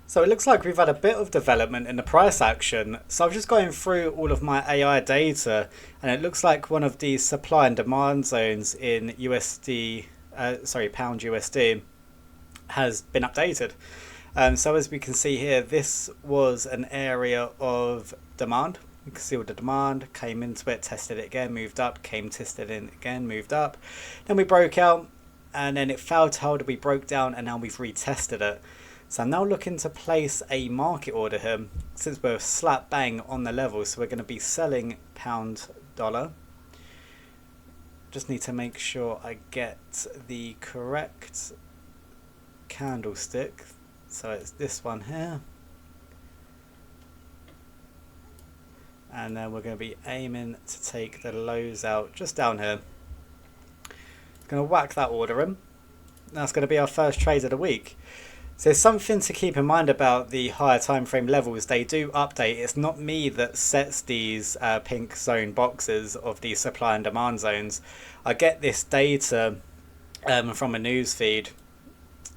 So it looks like we've had a bit of development in the price action. So I'm just going through all of my AI data, and it looks like one of the supply and demand zones in pound USD has been updated. So as we can see here, this was an area of demand. You can see all the demand, came into it, tested it again, moved up, came tested it again, moved up. Then we broke out, and then it failed to hold, we broke down, and now we've retested it. So I'm now looking to place a market order here, since we're slap bang on the level. So we're going to be selling pound dollar. Just need to make sure I get the correct candlestick. So it's this one here. And then we're going to be aiming to take the lows out just down here. Going to whack that order in. That's going to be our first trade of the week. So there's something to keep in mind about the higher time frame levels. They do update. It's not me that sets these pink zone boxes of these supply and demand zones. I get this data from a news feed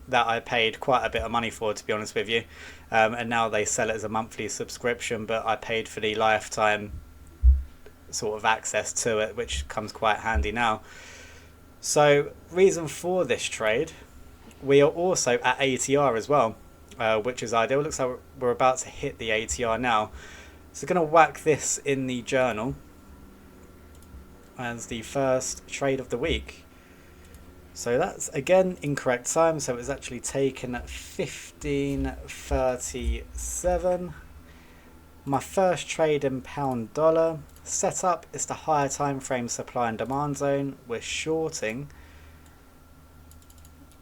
that I paid quite a bit of money for, to be honest with you. And now they sell it as a monthly subscription, but I paid for the lifetime sort of access to it, which comes quite handy now. So reason for this trade, we are also at ATR as well, which is ideal. Looks like we're about to hit the ATR now. So going to whack this in the journal as the first trade of the week. So that's again incorrect time. So it was actually taken at 15:37. My first trade in pound dollar. Setup is the higher time frame supply and demand zone. We're shorting.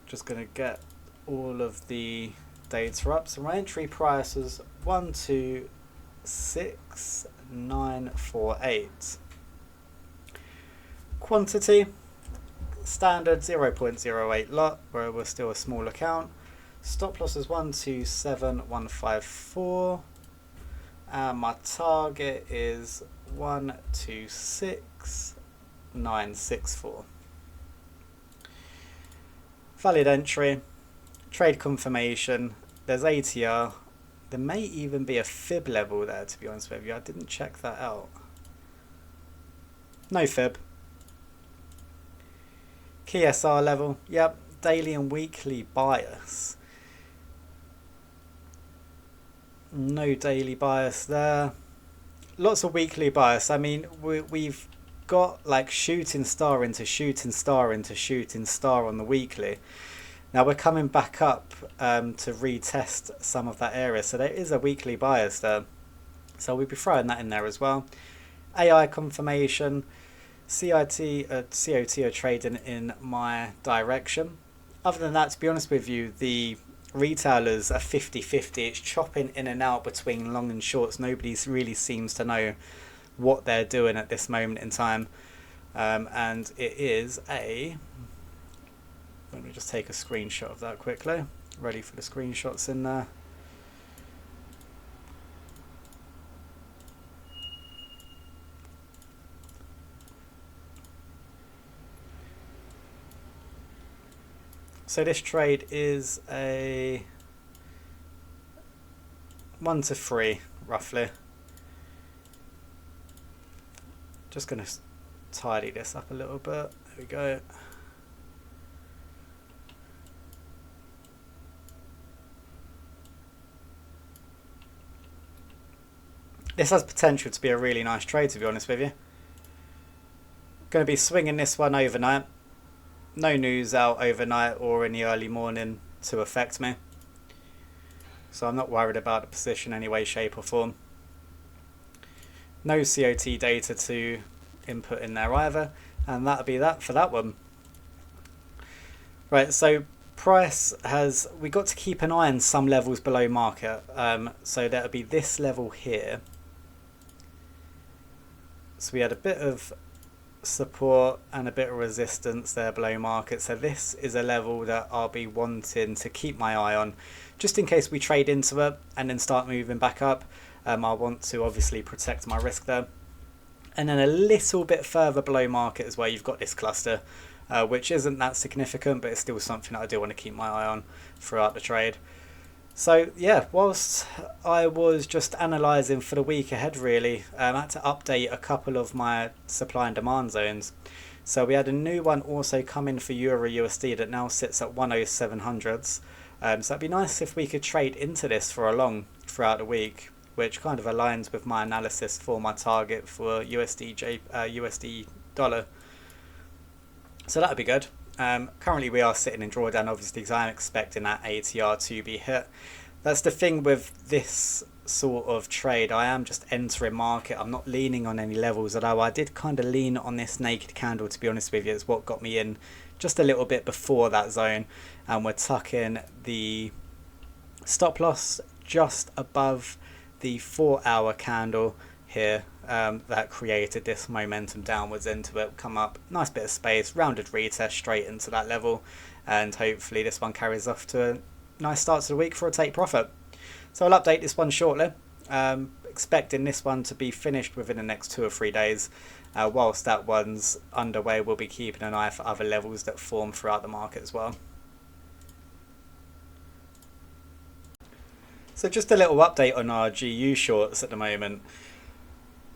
Just going to get all of the data up. So my entry price was 126948. Quantity standard 0.08 lot, where we're still a small account. Stop loss is 127154, and my target is 126964. Valid entry, trade confirmation, there's ATR, there may even be a fib level there, to be honest with you. I didn't check that out. No fib. Key SR level, yep, daily and weekly bias. No daily bias there. Lots of weekly bias. I mean, we've got like shooting star into shooting star into shooting star on the weekly. Now we're coming back up to retest some of that area, so there is a weekly bias there, so we'll be throwing that in there as well. AI confirmation, COT are trading in my direction. Other than that, to be honest with you, the retailers are 50-50. It's chopping in and out between long and shorts. Nobody really seems to know what they're doing at this moment in time, and it is a, let me just take a screenshot of that quickly, ready for the screenshots in there. So this trade is a 1 to 3 roughly. Just going to tidy this up a little bit. There we go. This has potential to be a really nice trade, to be honest with you. Going to be swinging this one overnight. No news out overnight or in the early morning to affect me. So I'm not worried about the position any way, shape or form. No COT data to input in there either, and that'll be that for that one. Right, so price has, we got to keep an eye on some levels below market. So that'll be this level here. So we had a bit of support and a bit of resistance there below market, so this is a level that I'll be wanting to keep my eye on just in case we trade into it and then start moving back up. I want to obviously protect my risk there. And then a little bit further below market is where you've got this cluster, which isn't that significant, but it's still something that I do want to keep my eye on throughout the trade. So yeah, whilst I was just analysing for the week ahead, really, I had to update a couple of my supply and demand zones. So we had a new one also come in for Euro USD that now sits at 10700s. So it'd be nice if we could trade into this for a long throughout the week, which kind of aligns with my analysis for my target for USD dollar. So that would be good. Currently we are sitting in drawdown, obviously, because I'm expecting that ATR to be hit. That's the thing with this sort of trade. I am just entering market. I'm not leaning on any levels, although I did kind of lean on this naked candle, to be honest with you. It's what got me in just a little bit before that zone. And we're tucking the stop loss just above the 4-hour candle here. That created this momentum downwards into it, come up, nice bit of space, rounded retest straight into that level, and hopefully this one carries off to a nice start to the week for a take profit. So I'll update this one shortly, expecting this one to be finished within the next 2 or 3 days. Whilst that one's underway, we'll be keeping an eye for other levels that form throughout the market as well. So just a little update on our GU shorts at the moment.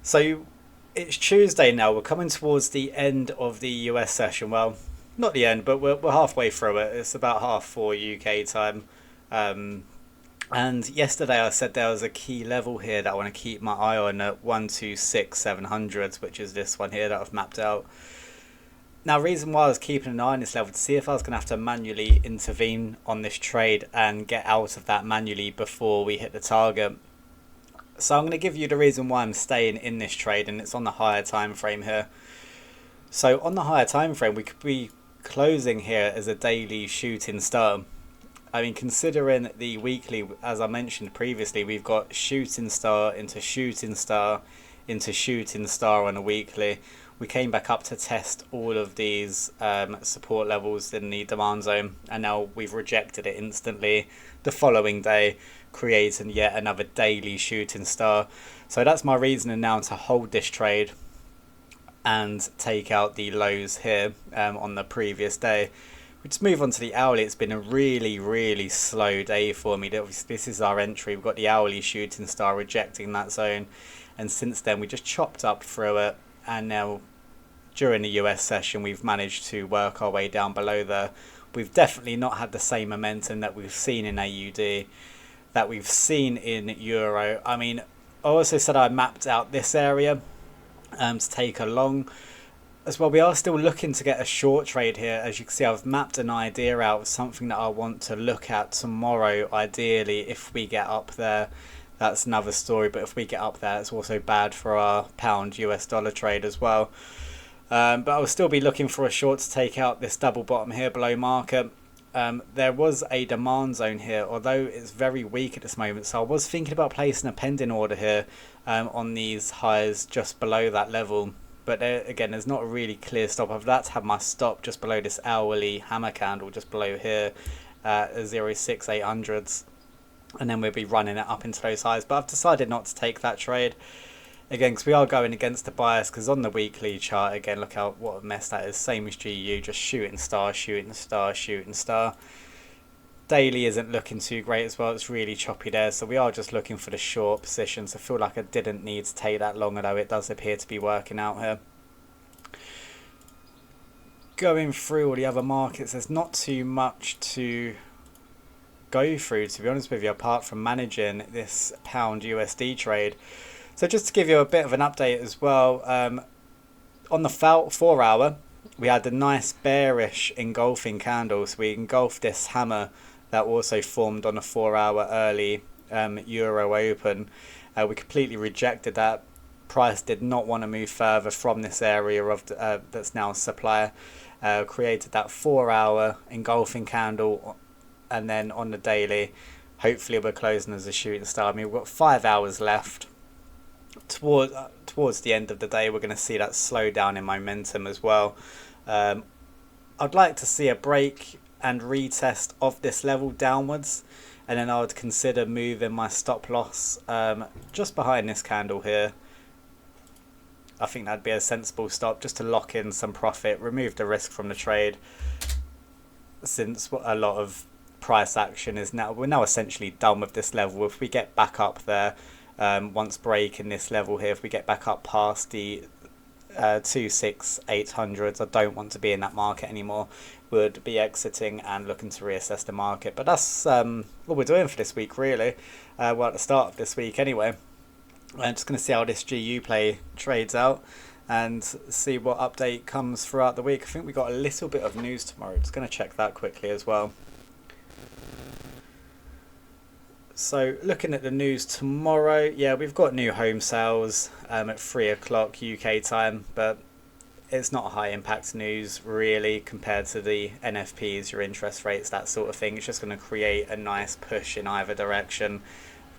So it's Tuesday now. We're coming towards the end of the US session. Well, not the end, but we're halfway through it. It's about 4:30 UK time. And yesterday I said there was a key level here that I want to keep my eye on at 126,700, which is this one here that I've mapped out. Now, reason why I was keeping an eye on this level to see if I was going to have to manually intervene on this trade and get out of that manually before we hit the target. So I'm going to give you the reason why I'm staying in this trade, and it's on the higher time frame here. So on the higher time frame, we could be closing here as a daily shooting star. I mean, considering the weekly, as I mentioned previously, we've got shooting star into shooting star into shooting star on a weekly. We came back up to test all of these support levels in the demand zone, and now we've rejected it instantly the following day, creating yet another daily shooting star. So that's my reasoning now to hold this trade and take out the lows here on the previous day. We just move on to the hourly. It's been a really slow day for me. This is our entry. We've got the hourly shooting star rejecting that zone, and since then we just chopped up through it, and now during the US session we've managed to work our way down below there. We've definitely not had the same momentum that we've seen in AUD, that we've seen in Euro. I mean, I also said I mapped out this area to take a long as well. We are still looking to get a short trade here. As you can see, I've mapped an idea out of something that I want to look at tomorrow, ideally. If we get up there, that's another story, but if we get up there, it's also bad for our pound US dollar trade as well. But I will still be looking for a short to take out this double bottom here below market. There was a demand zone here, although it's very weak at this moment, so I was thinking about placing a pending order here on these highs just below that level. But again, there's not a really clear stop. I've had to have my stop just below this hourly hammer candle just below here at 0.6800s, and then we'll be running it up into those highs. But I've decided not to take that trade again, because we are going against the bias. Because on the weekly chart, again, look out what a mess that is. Same as GU, just shooting star, shooting star, shooting star. Daily isn't looking too great as well. It's really choppy there, so we are just looking for the short positions. I feel like I didn't need to take that long, although it does appear to be working out here. Going through all the other markets, there's not too much to go through, to be honest with you, apart from managing this pound USD trade. So just to give you a bit of an update as well, on the 4 hour, we had a nice bearish engulfing candle. So we engulfed this hammer that also formed on a 4 hour early Euro open. We completely rejected that. Price did not want to move further from this area of that's now supply. Created that 4 hour engulfing candle, and then on the daily, hopefully we're closing as a shooting star. I mean, we've got 5 hours left. Towards the end of the day, we're going to see that slow down in momentum as well. I'd like to see a break and retest of this level downwards, and then I would consider moving my stop loss just behind this candle here. I think that'd be a sensible stop, just to lock in some profit, remove the risk from the trade, since a lot of price action is now, we're now essentially done with this level. If we get back up there, once breaking this level here, if we get back up past the 26800s, I don't want to be in that market anymore. Would be exiting and looking to reassess the market. But that's what we're doing for this week, really. Well, at the start of this week anyway. I'm just going to see how this GU play trades out and see what update comes throughout the week. I think we got a little bit of news tomorrow. Just going to check that quickly as well. So looking at the news tomorrow, yeah, we've got new home sales at 3 o'clock UK time, but it's not high impact news really compared to the NFPs, your interest rates, that sort of thing. It's just going to create a nice push in either direction.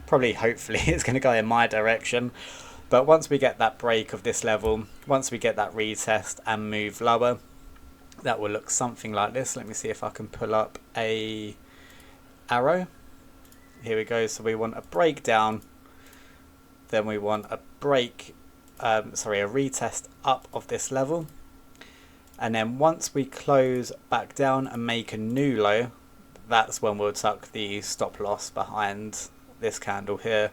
Probably, hopefully, it's going to go in my direction. But once we get that break of this level, once we get that retest and move lower, that will look something like this. Let me see if I can pull up a arrow. Here we go. So we want a breakdown, then we want a break, a retest up of this level, and then once we close back down and make a new low, that's when we'll tuck the stop loss behind this candle here.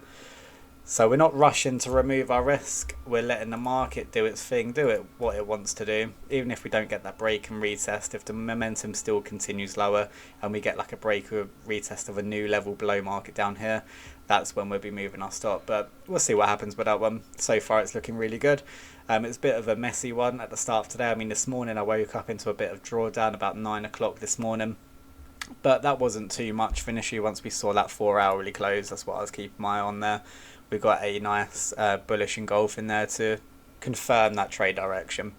So we're not rushing to remove our risk. We're letting the market do its thing, do it what it wants to do. Even if we don't get that break and retest, if the momentum still continues lower and we get like a break or retest of a new level below market down here, that's when we'll be moving our stop. But we'll see what happens with that one. So far it's looking really good. It's a bit of a messy one at the start of today. I mean, this morning I woke up into a bit of drawdown about 9 o'clock this morning. But that wasn't too much for initially. Once we saw that 4 hourly close, that's what I was keeping my eye on there. We got a nice bullish engulf in there to confirm that trade direction.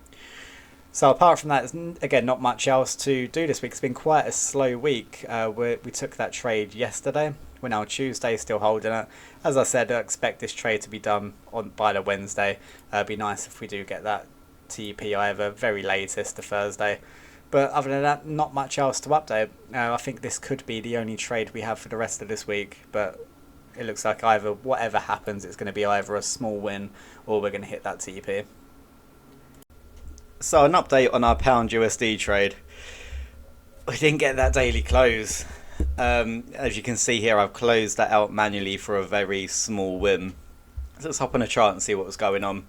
So apart from that, there's again not much else to do this week. It's been quite a slow week. We took that trade yesterday. We're now Tuesday, still holding it. As I said, I expect this trade to be done by the Wednesday. It'd be nice if we do get that TP either very latest to Thursday. But other than that, not much else to update. I think this could be the only trade we have for the rest of this week. But it looks like either whatever happens, it's going to be either a small win or we're going to hit that TP. So an update on our pound USD trade. We didn't get that daily close. As you can see here, I've closed that out manually for a very small win. So let's hop on a chart and see what was going on.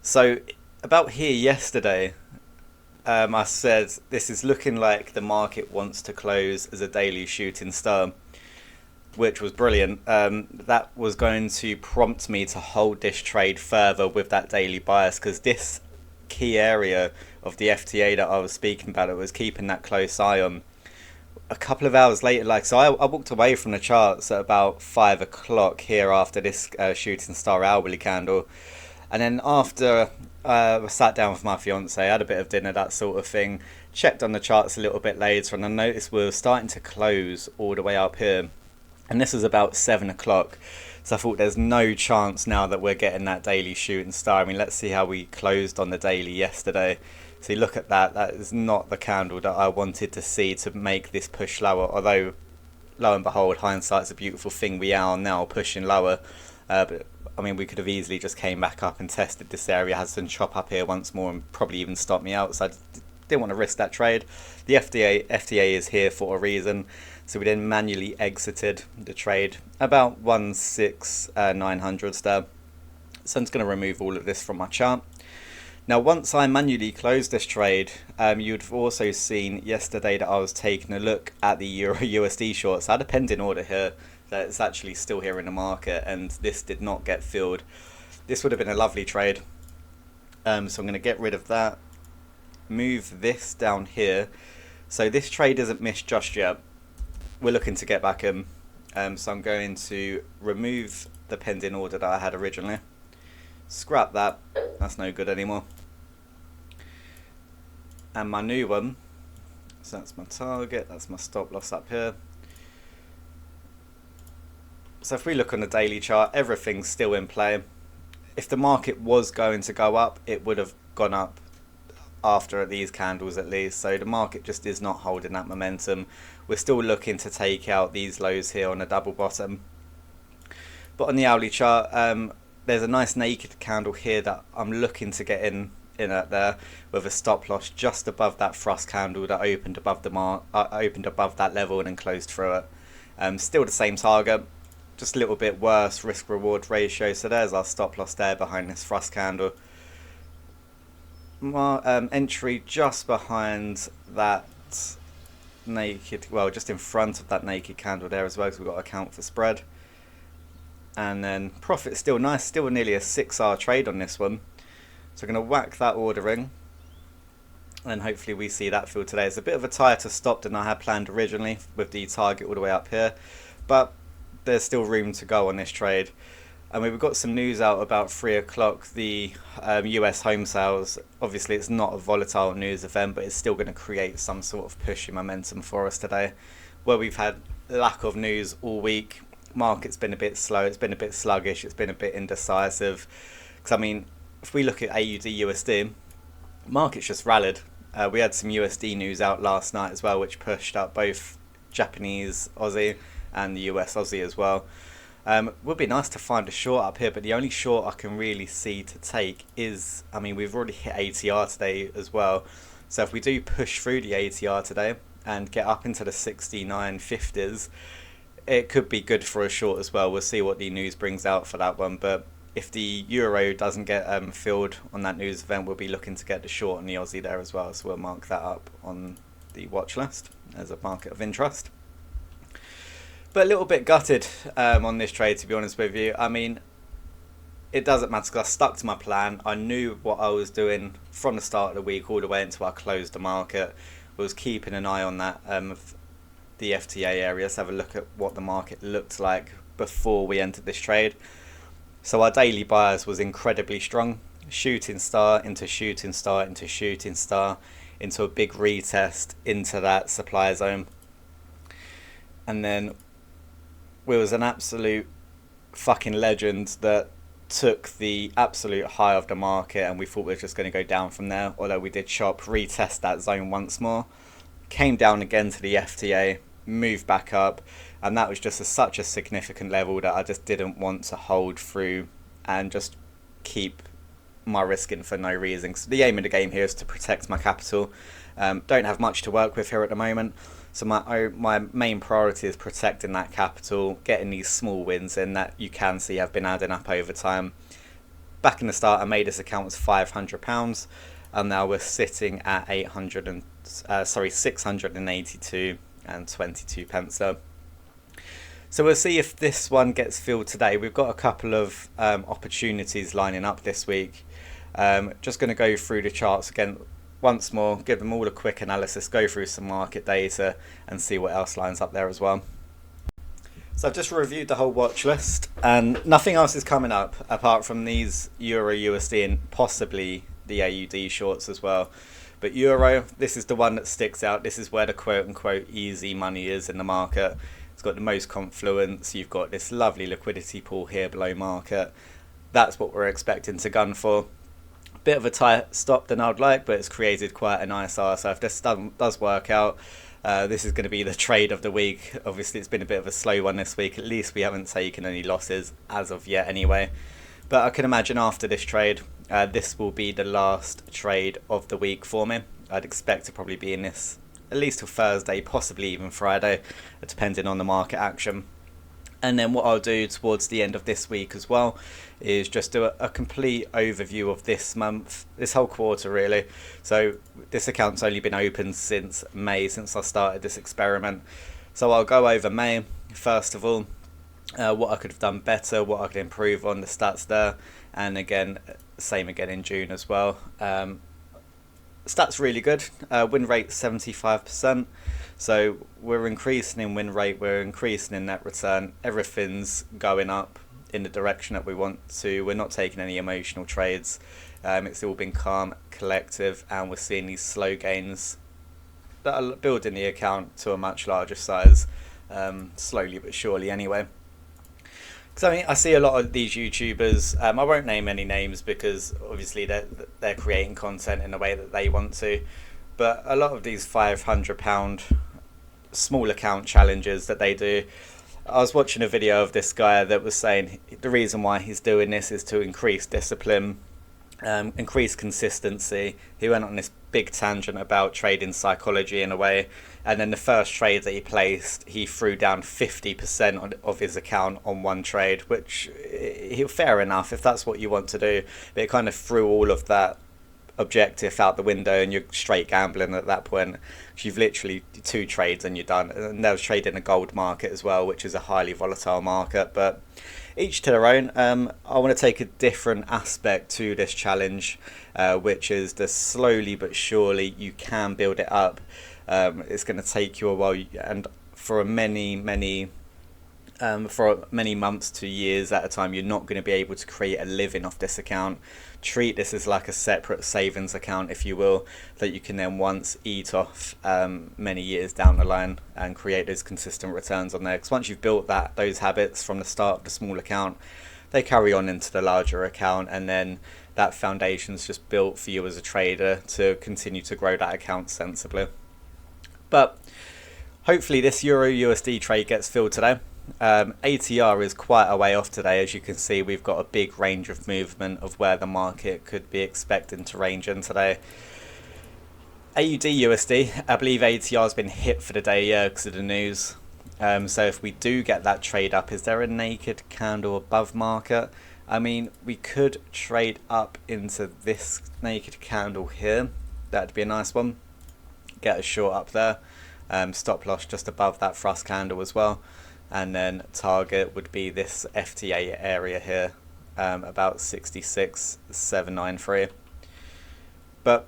So about here yesterday, I said this is looking like the market wants to close as a daily shooting star, which was brilliant. That was going to prompt me to hold this trade further with that daily bias, because this key area of the FTA that I was speaking about, it was keeping that close eye on. A couple of hours later, I walked away from the charts at about 5 o'clock here after this shooting star hourly candle, and then after I sat down with my fiance, had a bit of dinner, that sort of thing, checked on the charts a little bit later, and I noticed we were starting to close all the way up here. And this is about 7 o'clock. So I thought there's no chance now that we're getting that daily shooting star. I mean, let's see how we closed on the daily yesterday. So you look at that. That is not the candle that I wanted to see to make this push lower. Although, lo and behold, hindsight's a beautiful thing. We are now pushing lower. But I mean, we could have easily just came back up and tested this area, had some chop up here once more and probably even stopped me out. So I didn't want to risk that trade. The FTA is here for a reason. So we then manually exited the trade about 16900 there. So I'm just going to remove all of this from my chart. Now, once I manually closed this trade, you'd have also seen yesterday that I was taking a look at the Euro USD shorts. I had a pending order here that's actually still here in the market, and this did not get filled. This would have been a lovely trade. So I'm going to get rid of that. Move this down here. So this trade isn't missed just yet. We're looking to get back in. So I'm going to remove the pending order that I had originally. Scrap that. That's no good anymore. And my new one. So that's my target. That's my stop loss up here. So if we look on the daily chart, everything's still in play. If the market was going to go up, it would have gone up after these candles at least. So the market just is not holding that momentum. We're still looking to take out these lows here on a double bottom. But on the hourly chart, there's a nice naked candle here that I'm looking to get in in at there with a stop loss just above that thrust candle that opened above the opened above that level and then closed through it. Still the same target, just a little bit worse risk reward ratio. So there's our stop loss there behind this thrust candle. Entry just behind that naked, well, just in front of that naked candle there as well, because we've got to account for spread. And then profit still nice, still nearly a 6-hour trade on this one. So we're going to whack that ordering, and hopefully we see that fill today. It's a bit of a tighter stop than I had planned originally with the target all the way up here, but there's still room to go on this trade. And we've got some news out about 3 o'clock, the US home sales. Obviously it's not a volatile news event, but it's still going to create some sort of pushing momentum for us today, where we've had lack of news all week. Market's been a bit slow, it's been a bit sluggish, it's been a bit indecisive. Because I mean, if we look at AUD USD, market's just rallied. We had some USD news out last night as well, which pushed up both Japanese Aussie and the US Aussie as well. Would be nice to find a short up here, but the only short I can really see to take is, I mean, we've already hit ATR today as well. So if we do push through the ATR today and get up into the 69.50s, it could be good for a short as well. We'll see what the news brings out for that one. But if the euro doesn't get filled on that news event, we'll be looking to get the short on the Aussie there as well. So we'll mark that up on the watch list as a market of interest. But a little bit gutted on this trade, to be honest with you. I mean, it doesn't matter because I stuck to my plan. I knew what I was doing from the start of the week all the way until I closed the market. I was keeping an eye on that the FTA area. Let's have a look at what the market looked like before we entered this trade. So our daily bias was incredibly strong. Shooting star into shooting star into shooting star into a big retest into that supply zone. And then there was an absolute fucking legend that took the absolute high of the market, and we thought we were just going to go down from there, although we did shop, retest that zone once more, came down again to the FTA, moved back up, and that was just such a significant level that I just didn't want to hold through and just keep my risk in for no reason. So the aim of the game here is to protect my capital. Don't have much to work with here at the moment, so my main priority is protecting that capital, getting these small wins in that you can see have been adding up over time. Back in the start, I made this account was £500, and now we're sitting at 682 and 22 pence there. So we'll see if this one gets filled today. We've got a couple of opportunities lining up this week. Just going to go through the charts again once more, give them all a quick analysis, go through some market data and see what else lines up there as well. So I've just reviewed the whole watch list and nothing else is coming up apart from these Euro USD and possibly the AUD shorts as well. But Euro, this is the one that sticks out. This is where the quote-unquote easy money is in the market. It's got the most confluence. You've got this lovely liquidity pool here below market. That's what we're expecting to gun for. Bit of a tight stop than I'd like, but it's created quite a nice R. So if this does work out, this is going to be the trade of the week. Obviously, it's been a bit of a slow one this week. At least we haven't taken any losses as of yet anyway. But I can imagine after this trade, this will be the last trade of the week for me. I'd expect to probably be in this at least till Thursday, possibly even Friday, depending on the market action. And then what I'll do towards the end of this week as well is just do a complete overview of this month, this whole quarter really. So this account's only been open since May, since I started this experiment. So I'll go over May first of all, what I could have done better, what I could improve on the stats there, and again, same again in June as well. Stats really good, win rate 75%. So we're increasing in win rate, we're increasing in net return, everything's going up in the direction that we want to. We're not taking any emotional trades. It's all been calm, collective, and we're seeing these slow gains that are building the account to a much larger size, slowly but surely anyway. Because I mean, I see a lot of these YouTubers, I won't name any names because obviously they're creating content in the way that they want to, but a lot of these £500 small account challenges that they do. I was watching a video of this guy that was saying the reason why he's doing this is to increase discipline increased consistency. He went on this big tangent about trading psychology in a way, and then the first trade that he placed, he threw down 50% of his account on one trade, which fair enough if that's what you want to do, but it kind of threw all of that objective out the window, and you're straight gambling at that point. You've literally 2 trades and you're done. And there was trading a gold market as well, which is a highly volatile market, but each to their own. I want to take a different aspect to this challenge, which is the slowly but surely you can build it up. It's going to take you a while, and for many months to years at a time, you're not going to be able to create a living off this account. Treat this as like a separate savings account, if you will, that you can then once eat off many years down the line and create those consistent returns on there. Because once you've built those habits from the start of the small account, they carry on into the larger account, and then that foundation's just built for you as a trader to continue to grow that account sensibly. But hopefully this Euro USD trade gets filled today. ATR is quite a way off today. As you can see, we've got a big range of movement of where the market could be expecting to range in today. AUD USD, I believe ATR has been hit for the day, because of the news. So if we do get that trade up, is there a naked candle above market? I mean, we could trade up into this naked candle here. That'd be a nice one. Get a short up there. Stop loss just above that thrust candle as well. And then target would be this FTA area here, about 66,793. But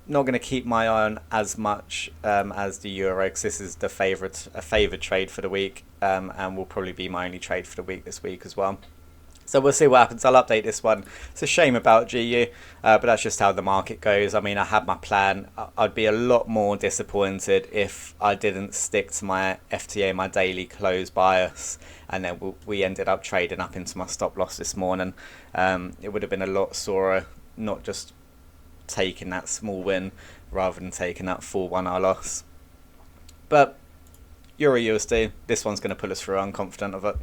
not going to keep my eye on as much as the euro, because this is a favoured trade for the week, and will probably be my only trade for the week this week as well. So we'll see what happens. I'll update this one. It's a shame about GU, but that's just how the market goes. I mean, I had my plan. I'd be a lot more disappointed if I didn't stick to my FTA, my daily close bias, and then we ended up trading up into my stop loss this morning. It would have been a lot sorer, not just taking that small win rather than taking that full 1-hour loss. But Euro USD, this one's going to pull us through. I'm confident of it.